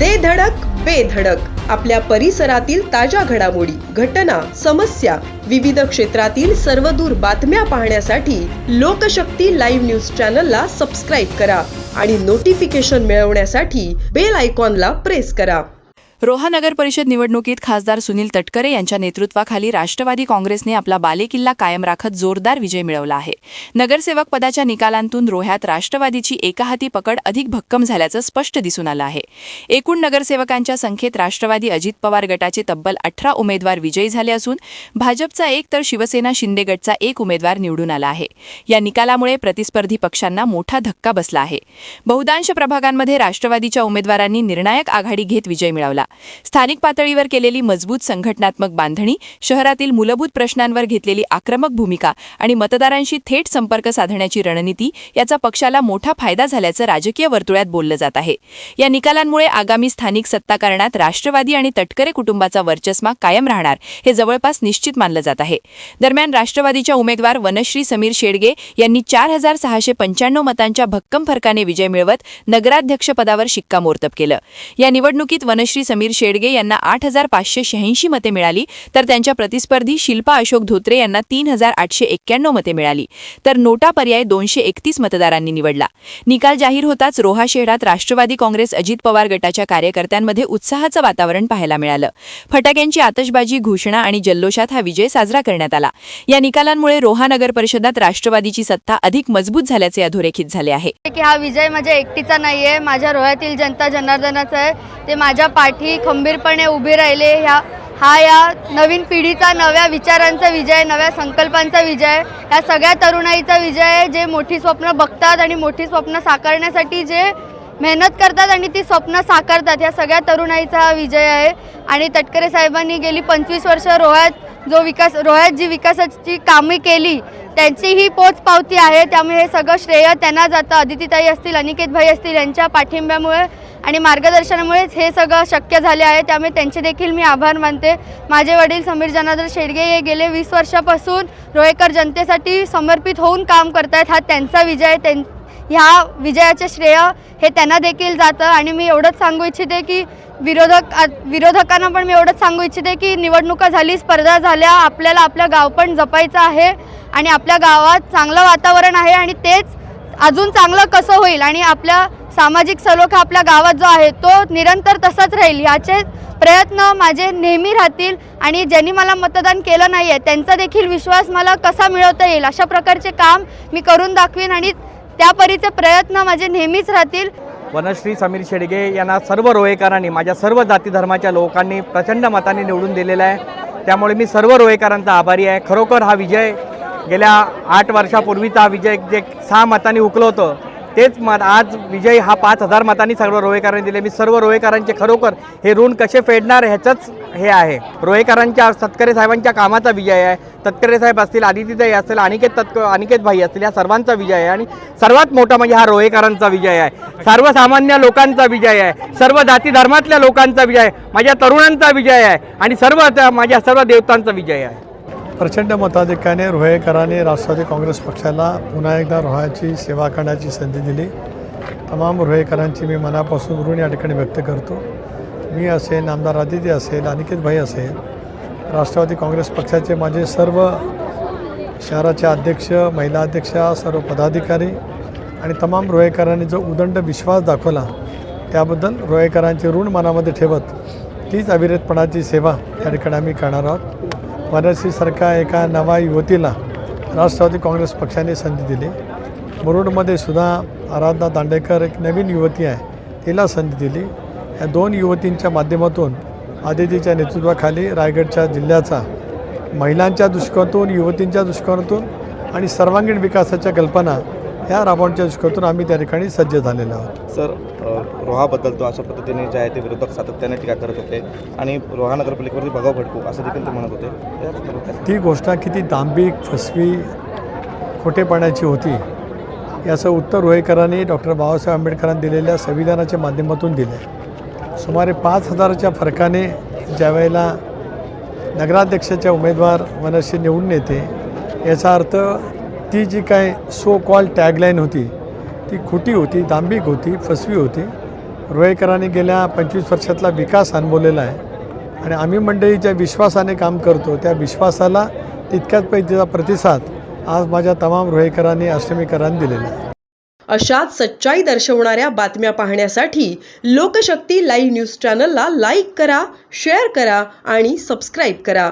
दे धडक बेधडक आपल्या परिसरातील ताज्या घडामोडी, घटना, समस्या, विविध क्षेत्रातील सर्वदूर बातम्या पाहण्यासाठी लोकशक्ती लाईव्ह न्यूज चॅनलला सबस्क्राईब करा आणि नोटिफिकेशन मिळवण्यासाठी बेल आयकॉनला प्रेस करा. रोहा नगर परिषद निवडणुकीत खासदार सुनील तटकरे यांच्या नेतृत्वाखाली राष्ट्रवादी काँग्रेसने आपला बालेकिल्ला कायम राखत जोरदार विजय मिळवला आहे. नगरसेवक पदाच्या निकालांतून रोह्यात राष्ट्रवादीची एकाहाती पकड अधिक भक्कम झाल्याचं स्पष्ट दिसून आलं आहे. एकूण नगरसेवकांच्या संख्येत राष्ट्रवादी अजित पवार गटाचे तब्बल 18 उमेदवार विजयी झाले असून भाजपचा 1 तर शिवसेना शिंदे गटचा 1 उमेदवार निवडून आला आहे. या निकालामुळे प्रतिस्पर्धी पक्षांना मोठा धक्का बसला आहे. बहुतांश प्रभागांमध्ये राष्ट्रवादीच्या उमेदवारांनी निर्णायक आघाडी घेत विजय मिळवला. स्थानिक पातळीवर केलेली मजबूत संघटनात्मक बांधणी, शहरातील मूलभूत प्रश्नांवर घेतलेली आक्रमक भूमिका आणि मतदारांशी थेट संपर्क साधण्याची रणनीती याचा पक्षाला मोठा फायदा झाल्याचं राजकीय वर्तुळात बोललं जात आहे. या निकालांमुळे आगामी स्थानिक सत्ताकारणात राष्ट्रवादी आणि तटकरे कुटुंबाचा वर्चस्व कायम राहणार हे जवळपास निश्चित मानलं जात आहे. दरम्यान राष्ट्रवादीच्या उमेदवार वनश्री समीर शेडगे यांनी 4695 मतांच्या भक्कम फरकाने विजय मिळवत नगराध्यक्षपदावर शिक्कामोर्तब केलं. या निवडणुकीत वनश्री समीर शेडगे यांना 8586 मते मिळाली, तर त्यांच्या प्रतिस्पर्धी शिल्पा अशोक धोत्रे यांना 3891 मते मिळाली, तर नोटा पर्याय 231 मतदारांनी निवडला. निकाल जाहीर होताच रोहा शहरात राष्ट्रवादी काँग्रेस अजित पवार गटाच्या कार्यकर्त्यांमध्ये उत्साहाचं वातावरण पाहायला मिळालं. फटाक्यांची आतषबाजी, घोषणा आणि जल्लोषात हा विजय साजरा करण्यात आला. या निकालांमुळे रोहा नगर परिषदात राष्ट्रवादीची सत्ता अधिक मजबूत झाल्याचे अधोरेखित झाले आहे. हा विजय माझ्या एकटीचा नाहीये, माझ्या रोह्यातील जनता जनार्दनाचा आहे. ते माझ्या पाठी खंबीरपणे उभे राहिले. या नवीन पिढीचा, नव्या विचारांचा विजय, नव्या संकल्पांचा विजय, या सगळ्या तरुणाईचा विजय आहे, जे मोठी स्वप्न बघतात आणि मोठी स्वप्न साकारण्यासाठी जे मेहनत करतात आणि ती स्वप्न साकारतात. या सगळ्या तरुणाईचा हा विजय आहे. आणि तटकरे साहेबांनी गेली 25 वर्ष रोह्यात जी विकासाची कामे केली त्यांची ही पोचपावती आहे. त्यामुळे हे सगळं श्रेय त्यांना जातं. अदितीताई असतील, अनिकेत भाई असतील, यांच्या पाठिंब्यामुळे आणि मार्गदर्शनामुळेच हे सगळं शक्य झाले आहे. त्यामुळे त्यांचे देखील मी आभार मानते. माझे वडील समीर जनार्दन शेडगे हे गेले 20 वर्षापासून रोहेकर जनतेसाठी समर्पित होऊन काम करतायत. हा त्यांचा विजय. ह्या विजयाचे श्रेय हे त्यांना देखील जातं. आणि मी एवढंच सांगू इच्छिते की विरोधकांना पण मी एवढंच सांगू इच्छिते की निवडणुका झाली, स्पर्धा झाल्या, आपल्याला आपल्या गाव पण जपायचं आहे आणि आपल्या गावात चांगलं वातावरण आहे आणि तेच अजून चांगलं कसं होईल आणि आपल्या सामाजिक सलोखा आपल्या गावात जो आहे तो निरंतर तसाच राहील, याचे प्रयत्न माझे नेहमी राहतील. आणि ज्यांनी मला मतदान केलं नाही आहे त्यांचा देखील विश्वास मला कसा मिळवता येईल अशा प्रकारचे काम मी करून दाखवीन आणि त्या परीचे प्रयत्न माझे नेहमीच राहतील. वनश्री समीर शेडगे यांना सर्व रोहेकरांनी, माझ्या सर्व जाती धर्माच्या लोकांनी प्रचंड मताने निवडून दिलेला आहे. त्यामुळे मी सर्व रोहेकरांचा आभारी आहे. खरोखर हा विजय गेल्या 8 वर्षापूर्वीचा हा विजय जे 6 मतांनी हुकलं होतं तेच मत आज विजय हा 5000 मतांनी सर्व रोहेकरांनी दिले. मी सर्व रोहेकरांचे खरोखर हे ऋण कसे फेडणार ह्याचंच हे आहे. रोहेकरांच्या तटकरे साहेबांच्या कामाचा विजय आहे. तटकरे साहेब असतील, आदितीताई असतील, अनिकेत भाई असतील, या सर्वांचा विजय आहे. आणि सर्वात मोठा म्हणजे हा रोहेकरांचा विजय आहे. सर्वसामान्य लोकांचा विजय आहे. सर्व जाती धर्मातल्या लोकांचा विजय आहे. माझ्या तरुणांचा विजय आहे आणि माझ्या सर्व देवतांचा विजय आहे. प्रचंड मताधिक्याने रोहेकरांनी राष्ट्रवादी काँग्रेस पक्षाला पुन्हा एकदा रोह्याची सेवा करण्याची संधी दिली. तमाम रोहेकरांची मी मनापासून ऋण या ठिकाणी व्यक्त करतो. मी असेल, आमदार आदिती असेल, अनिकेत भाई असेल, राष्ट्रवादी काँग्रेस पक्षाचे माझे सर्व शहराचे अध्यक्ष, महिला अध्यक्षा, सर्व पदाधिकारी आणि तमाम रोहेकरांनी जो उदंड विश्वास दाखवला त्याबद्दल रोहेकरांचे ऋण मनामध्ये ठेवत तीच अविरतपणाची सेवा या ठिकाणी आम्ही करणार आहोत. वनश्रीसारख्या एका नवा युवतीला राष्ट्रवादी काँग्रेस पक्षाने संधी दिली. मुरुडमध्ये सुद्धा आराधना दांडेकर एक नवीन युवती आहे, तिला संधी दिली. या 2 युवतींच्या माध्यमातून आदितीच्या नेतृत्वाखाली रायगडच्या जिल्ह्याचा महिलांच्या दृष्टिकोनातून, युवतींच्या दृष्टिकोनातून आणि सर्वांगीण विकासाच्या कल्पना ह्या राबवण्याच्या दृष्टिकोनातून आम्ही त्या ठिकाणी सज्ज झालेलो आहोत. सर, रोहाबद्दल तो अशा पद्धतीने जे आहे ते विरोधक सातत्याने टीका करत होते आणि रोहा नगरपालिकेवरती भगाव भडकू असं देखील ते म्हणत होते. ती गोष्ट किती दांभिक, फसवी, खोटेपणाची होती याचं उत्तर रोहेकरांनी डॉक्टर बाबासाहेब आंबेडकरांनी दिलेल्या संविधानाच्या माध्यमातून दिले. सुमारे 5000च्या फरकाने ज्यावेळेला नगराध्यक्षाच्या उमेदवार वनश्री निवडून येते याचा अर्थ ती जी काय सो कॉल टॅगलाईन होती ती खोटी होती, दांभिक होती, फसवी होती. रोहेकरांनी गेल्या 25 वर्षातला विकास अनुभवलेला आहे आणि आम्ही मंडळी ज्या विश्वासाने काम करतो त्या विश्वासाला तितक्याच पैकीचा प्रतिसाद आज माझ्या तमाम रोहेकरांनी आश्रमीकरांनी दिलेला आहे. अशाच सच्चाई दर्शवणाऱ्या बातम्या पाहण्यासाठी लोकशक्ती लाईव्ह न्यूज चॅनलला लाईक करा, शेअर करा आणि सबस्क्राईब करा.